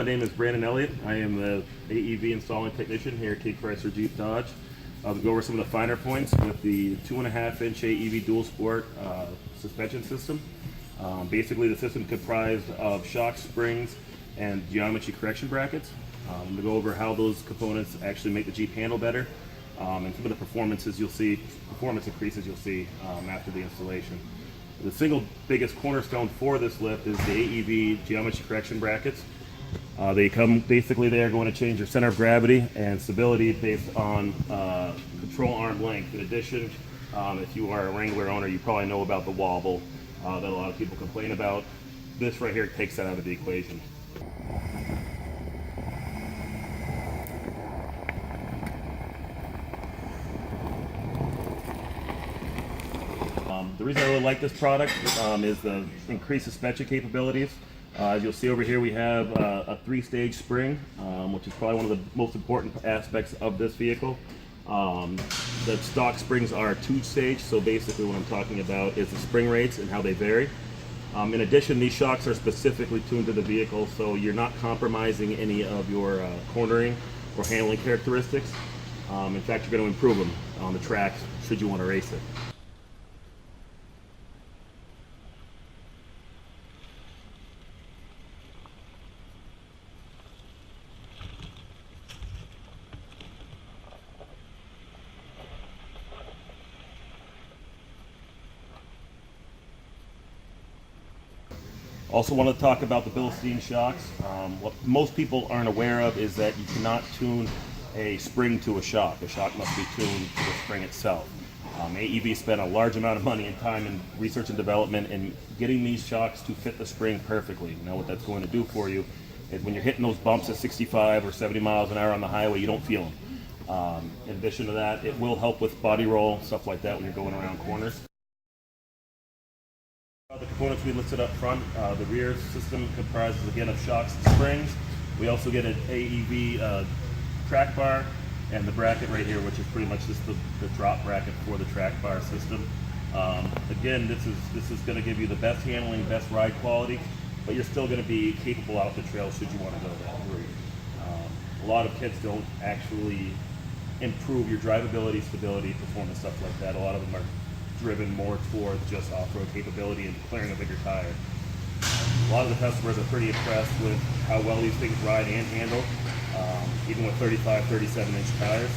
my name is Brandon Elliott. I am the AEV installing technician here at Cape Chrysler Jeep Dodge. I'll go over some of the finer points with the 2.5-inch AEV dual sport suspension system. Basically, the system comprised of shocks, springs, and geometry correction brackets. To go over how those components actually make the Jeep handle better, and some of the performance increases you'll see after the installation. The single biggest cornerstone for this lift is the AEV geometry correction brackets. They come basically, they're going to change your center of gravity and stability based on control arm length. In addition, if you are a Wrangler owner, you probably know about the wobble that a lot of people complain about. This right here takes that out of the equation. The reason I really like this product is the increased suspension capabilities. As you'll see over here, we have a 3-stage spring, which is probably one of the most important aspects of this vehicle. The stock springs are 2-stage, so basically what I'm talking about is the spring rates and how they vary. In addition, these shocks are specifically tuned to the vehicle, so you're not compromising any of your cornering or handling characteristics. In fact, you're going to improve them on the track should you want to race it. Also want to talk about the Bilstein shocks. What most people aren't aware of is that you cannot tune a spring to a shock. The shock must be tuned to the spring itself. AEV spent a large amount of money and time in research and development in getting these shocks to fit the spring perfectly. You know what that's going to do for you is when you're hitting those bumps at 65 or 70 miles an hour on the highway, you don't feel them. In addition to that, it will help with body roll, stuff like that when you're going around corners. The components we listed up front, the rear system comprises again of shocks and springs. We also get an AEV track bar and the bracket right here, which is pretty much just the drop bracket for the track bar system. Again, this is going to give you the best handling, best ride quality, but you're still going to be capable out the trail should you want to go that route. A lot of kits don't actually improve your drivability, stability, performance, stuff like that. A lot of them are driven more towards just off-road capability and clearing a bigger tire. A lot of the customers are pretty impressed with how well these things ride and handle, even with 35, 37-inch tires.